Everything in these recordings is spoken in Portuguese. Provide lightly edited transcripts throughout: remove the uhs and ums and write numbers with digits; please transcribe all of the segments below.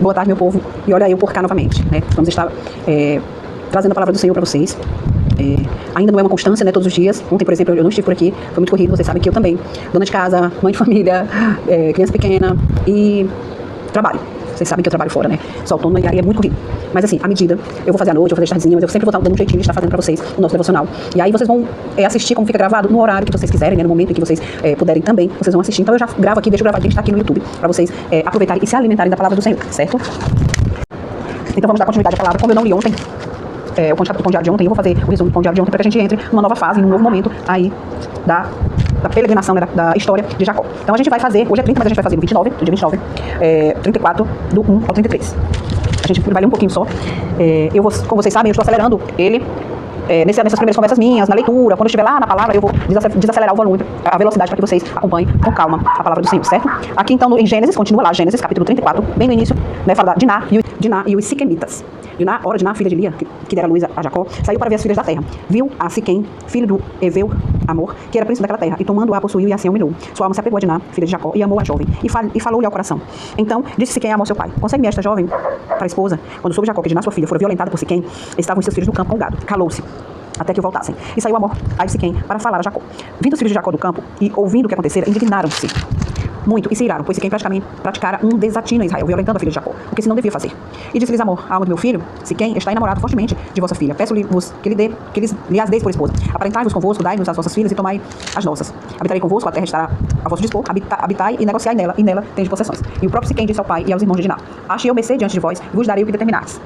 Boa tarde, meu povo. E olha eu por cá novamente, né? Vamos estar trazendo a palavra do Senhor para vocês. Ainda não é uma constância, né? Todos os dias. Ontem, por exemplo, eu não estive por aqui. Foi muito corrido. Vocês sabem que eu também, dona de casa, mãe de família, criança pequena e trabalho. Vocês sabem que eu trabalho fora, né? Sou autônoma e é muito corrido. Mas assim, à medida, eu vou fazer à noite, eu vou fazer tardezinha, mas eu sempre vou estar dando um jeitinho de estar fazendo pra vocês o nosso devocional. E aí vocês vão assistir como fica gravado no horário que vocês quiserem, né? No momento em que vocês puderem também, vocês vão assistir. Então eu já gravo aqui, deixo gravadinho, está aqui no YouTube, pra vocês aproveitarem e se alimentarem da palavra do Senhor, certo? Então vamos dar continuidade à palavra. Como eu não li ontem, o pão diário de ontem, eu vou fazer o resumo do pão diário de ontem para que a gente entre numa nova fase, num novo momento aí da peregrinação, né, da história de Jacó. Então a gente vai fazer, hoje é 30, mas a gente vai fazer no 29, no dia 29, 34, do 1 ao 33. A gente vai ler um pouquinho só. Eu vou, como vocês sabem, eu estou acelerando ele nessas primeiras conversas minhas, na leitura. Quando eu estiver lá na palavra, eu vou desacelerar o volume, a velocidade, para que vocês acompanhem com calma a palavra do Senhor, certo? Aqui então em Gênesis, continua lá, Gênesis capítulo 34, bem no início, né, fala de Diná e os siquemitas. Diná, ora Diná, filha de Lia, que dera luz a Jacó, saiu para ver as filhas da terra. Viu a Siquém, filho do Eveu Amor, que era príncipe daquela terra, e tomando-a possuiu e assim humilhou. Sua alma se apegou a Diná, filha de Jacó, e amou a jovem, e falou-lhe ao coração. Então disse Siquém a Amor seu pai: consegue-me esta jovem para a esposa? Quando soube Jacó que Diná, sua filha, fora violentada por Siquém, estavam os seus filhos no campo com gado. Calou-se até que voltassem. E saiu Amor a Siquém para falar a Jacó. Vindo os filhos de Jacó do campo e ouvindo o que acontecera, indignaram-se muito e se iraram, pois Siquém praticamente praticara um desatino a Israel, violentando a filha de Jacó, o que se não devia fazer. E disse-lhes Amor: a alma do meu filho, Siquém, está enamorado fortemente de vossa filha. Peço-lhes que lhe as deis por esposa. Aparentai-vos convosco, dai-nos as vossas filhas e tomai as nossas. Habitarei convosco, a terra estará a vosso dispor, habitai e negociai nela, e nela tendes possessões. E o próprio Siquém disse ao pai e aos irmãos de Diná: achei eu mercê diante de vós, e vos darei o que determinastes.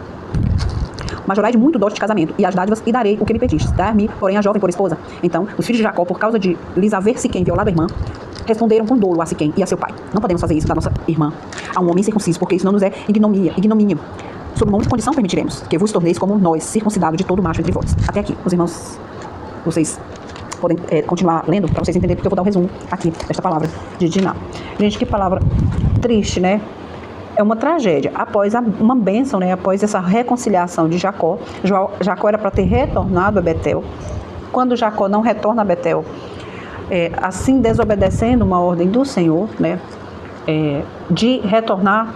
Majorai de muito dote de casamento, e as dádivas, e darei o que me pedistes. Dar-me, porém, a jovem por esposa. Então, os filhos de Jacó, por causa de lhes haver Siquém violado a irmã, responderam com dolo a Siquém e a seu pai: não podemos fazer isso da nossa irmã a um homem circunciso, porque isso não nos é ignomínia. Sob uma única condição permitiremos, que vos torneis como nós, circuncidado de todo macho entre vós. Até aqui, os irmãos, vocês podem continuar lendo para vocês entenderem, porque eu vou dar um resumo aqui desta palavra de Diná. Gente, que palavra triste, né? É uma tragédia. Após uma bênção, né? Após essa reconciliação de Jacó, Jacó era para ter retornado a Betel. Quando Jacó não retorna a Betel, assim desobedecendo uma ordem do Senhor, né? De retornar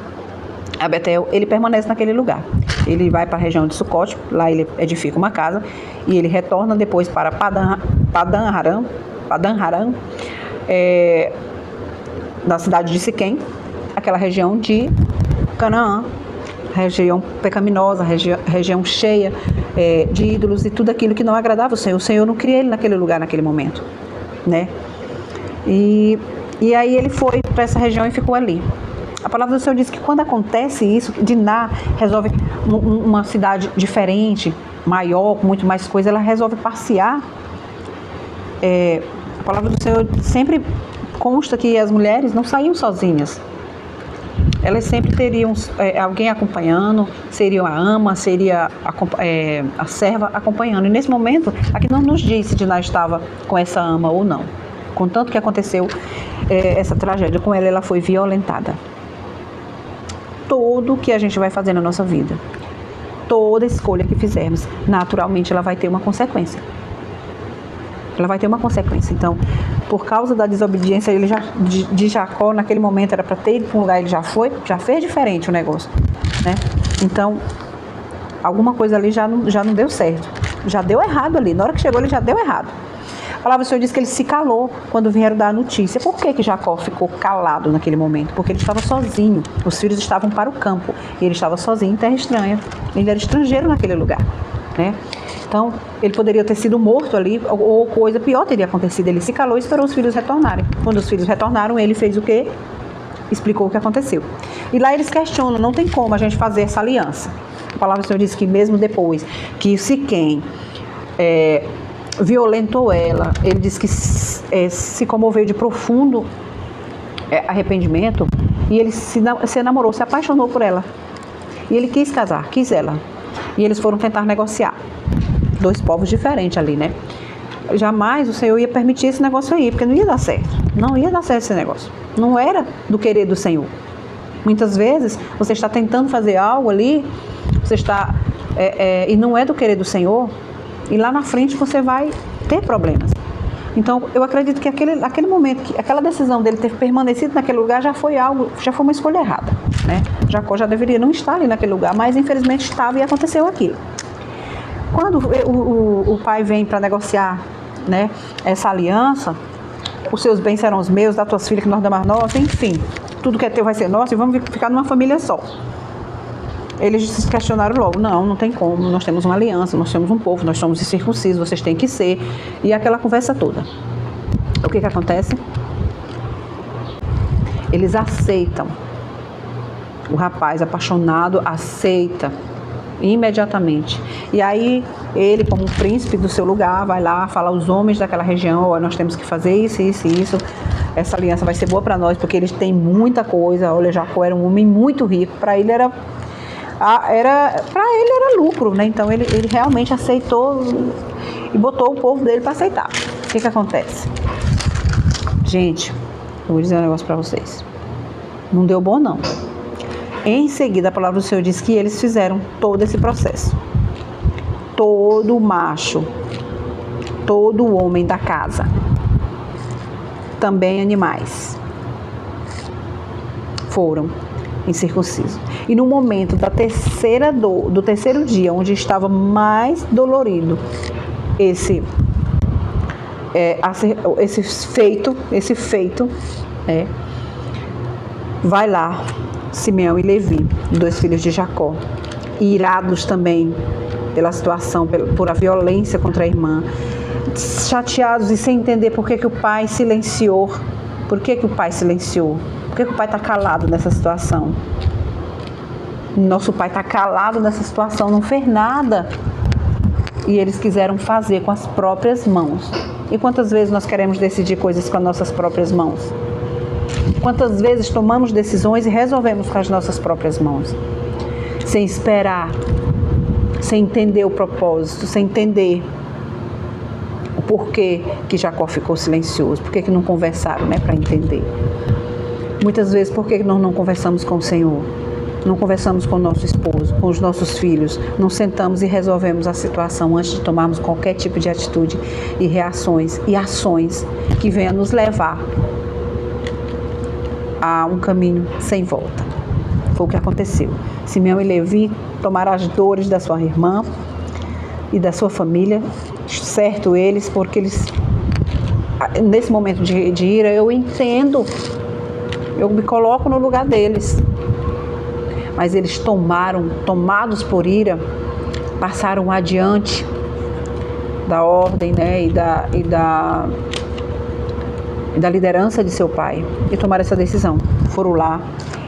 a Betel, ele permanece naquele lugar. Ele vai para a região de Sucote, lá ele edifica uma casa, e ele retorna depois para Padan Aram, da cidade de Siquém, aquela região de Canaã, região pecaminosa, região cheia de ídolos e tudo aquilo que não agradava o Senhor. O Senhor não queria ele naquele lugar, naquele momento, né? E aí ele foi para essa região e ficou ali. A palavra do Senhor diz que quando acontece isso, Diná resolve uma cidade diferente, maior, com muito mais coisa, ela resolve passear. A palavra do Senhor sempre consta que as mulheres não saíam sozinhas. Elas sempre teriam alguém acompanhando, seria a ama, seria a serva acompanhando. E nesse momento, aqui não nos diz se Diná estava com essa ama ou não. Contanto que aconteceu essa tragédia com ela, ela foi violentada. Tudo que a gente vai fazer na nossa vida, toda escolha que fizermos, naturalmente ela vai ter uma consequência. Ela vai ter uma consequência. Então, por causa da desobediência de Jacó, naquele momento era para ter ido para um lugar, ele já fez diferente o negócio, né? Então, alguma coisa ali já não deu certo. Já deu errado ali. Na hora que chegou, ele já deu errado. A palavra do Senhor diz que ele se calou quando vieram dar a notícia. Por que Jacó ficou calado naquele momento? Porque ele estava sozinho. Os filhos estavam para o campo. E ele estava sozinho em terra estranha. Ele era estrangeiro naquele lugar, né? Então, ele poderia ter sido morto ali, ou coisa pior teria acontecido. Ele se calou e esperou os filhos retornarem. Quando os filhos retornaram, ele fez o quê? Explicou o que aconteceu. E lá eles questionam, não tem como a gente fazer essa aliança. A palavra do Senhor diz que mesmo depois que Siquém violentou ela, ele diz que se comoveu de profundo arrependimento, e ele se enamorou, se apaixonou por ela. E ele quis casar, quis ela. E eles foram tentar negociar. Dois povos diferentes ali, né? Jamais o Senhor ia permitir esse negócio aí, porque não ia dar certo. Não ia dar certo esse negócio. Não era do querer do Senhor. Muitas vezes você está tentando fazer algo ali, você está e não é do querer do Senhor, e lá na frente você vai ter problemas. Então, eu acredito que aquele momento, que aquela decisão dele ter permanecido naquele lugar já foi uma escolha errada, né? Jacó já deveria não estar ali naquele lugar, mas infelizmente estava e aconteceu aquilo. Quando o pai vem para negociar, né, essa aliança, os seus bens serão os meus, das tuas filhas que nós damos nossa, enfim, tudo que é teu vai ser nosso e vamos ficar numa família só. Eles se questionaram logo, não tem como, nós temos uma aliança, nós temos um povo, nós somos incircuncisos, vocês têm que ser, e aquela conversa toda. O que acontece? Eles aceitam, o rapaz apaixonado aceita imediatamente, e aí ele, como príncipe do seu lugar, vai lá, fala aos homens daquela região, nós temos que fazer isso, essa aliança vai ser boa para nós, porque eles têm muita coisa. Olha, Jacó era um homem muito rico, para ele era lucro, né? Então ele realmente aceitou e botou o povo dele para aceitar. O que acontece? Gente, eu vou dizer um negócio para vocês. Não deu bom, não. Em seguida, a palavra do Senhor diz que eles fizeram todo esse processo. Todo macho, todo homem da casa, também animais, foram incircuncisos. E no momento da terceira dor, do terceiro dia, onde estava mais dolorido esse feito, vai lá Simeão e Levi, 2 filhos de Jacó, irados também pela situação, por a violência contra a irmã, chateados e sem entender por que o pai silenciou. Por que o pai silenciou? Por que o pai está calado nessa situação? Nosso pai está calado nessa situação, não fez nada. E eles quiseram fazer com as próprias mãos. E quantas vezes nós queremos decidir coisas com as nossas próprias mãos? Quantas vezes tomamos decisões e resolvemos com as nossas próprias mãos? Sem esperar, sem entender o propósito, sem entender o porquê que Jacó ficou silencioso, por que não conversaram, né, para entender. Muitas vezes, por que nós não conversamos com o Senhor? Não conversamos com o nosso esposo, com os nossos filhos, não sentamos e resolvemos a situação antes de tomarmos qualquer tipo de atitude e reações e ações que venham nos levar a um caminho sem volta. Foi o que aconteceu. Simeão e Levi tomaram as dores da sua irmã e da sua família, certo eles, porque eles, nesse momento de ira, eu entendo, eu me coloco no lugar deles. Mas eles tomados por ira, passaram adiante da ordem, né, e da liderança de seu pai e tomaram essa decisão. Foram lá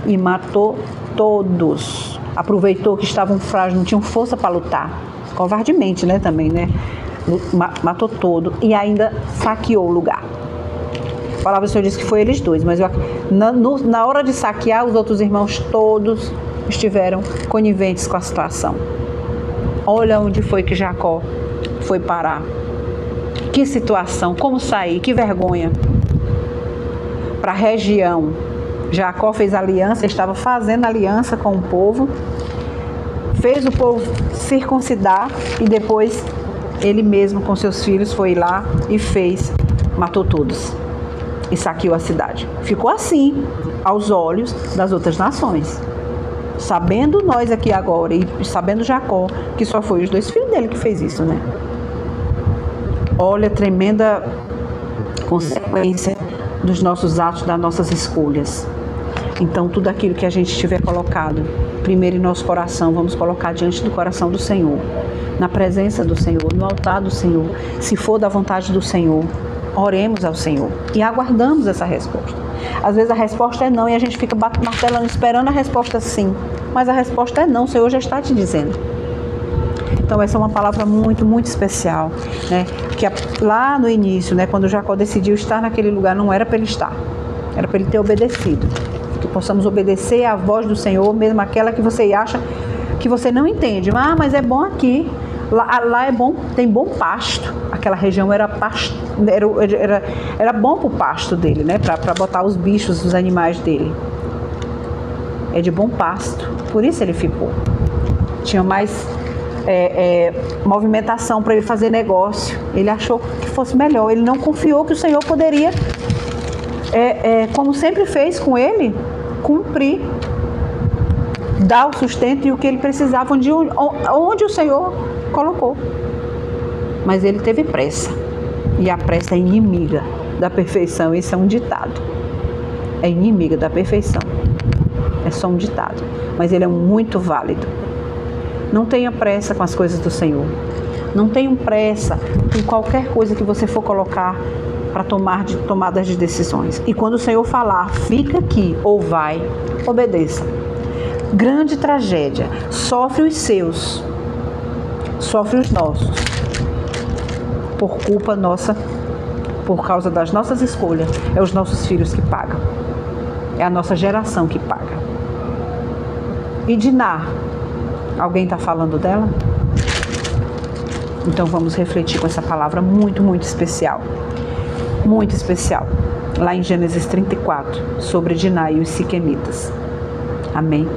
e matou todos. Aproveitou que estavam frágeis, não tinham força para lutar. Covardemente, né, também, né? Matou todo e ainda saqueou o lugar. A palavra do Senhor disse que foi eles dois, mas na hora de saquear, os outros irmãos todos estiveram coniventes com a situação. Olha onde foi que Jacó foi parar. Que situação, como sair, que vergonha. Para a região, Jacó fez aliança, estava fazendo aliança com o povo, fez o povo circuncidar e depois ele mesmo com seus filhos foi lá e matou todos e saqueou a cidade. Ficou assim aos olhos das outras nações. Sabendo nós aqui agora e sabendo Jacó que só foi os 2 filhos dele que fez isso, né? Olha, tremenda consequência dos nossos atos, das nossas escolhas. Então, tudo aquilo que a gente tiver colocado primeiro em nosso coração, vamos colocar diante do coração do Senhor, na presença do Senhor, no altar do Senhor. Se for da vontade do Senhor, oremos ao Senhor e aguardamos essa resposta. Às vezes a resposta é não e a gente fica martelando, esperando a resposta sim. Mas a resposta é não, o Senhor já está te dizendo. Então essa é uma palavra muito, muito especial, né? Que lá no início, né, quando Jacó decidiu estar naquele lugar, não era para ele estar. Era para ele ter obedecido. Que possamos obedecer à voz do Senhor, mesmo aquela que você acha que você não entende. Ah, mas é bom aqui. Lá é bom, tem bom pasto. Aquela região era bom para o pasto dele, né? Para botar os bichos, os animais dele. É de bom pasto. Por isso ele ficou. Tinha mais movimentação para ele fazer negócio. Ele achou que fosse melhor. Ele não confiou que o Senhor poderia, como sempre fez com ele, cumprir, dar o sustento e o que ele precisava, onde o Senhor colocou. Mas ele teve pressa. E a pressa é inimiga da perfeição. Esse é um ditado. É inimiga da perfeição. É só um ditado. Mas ele é muito válido. Não tenha pressa com as coisas do Senhor. Não tenha pressa em qualquer coisa que você for colocar para tomadas de decisões. E quando o Senhor falar, fica aqui ou vai, obedeça. Grande tragédia. Sofre os seus. Sofre os nossos. Por culpa nossa, por causa das nossas escolhas, é os nossos filhos que pagam. É a nossa geração que paga. E Diná, alguém está falando dela? Então vamos refletir com essa palavra muito, muito especial. Muito especial. Lá em Gênesis 34, sobre Diná e os siquemitas. Amém.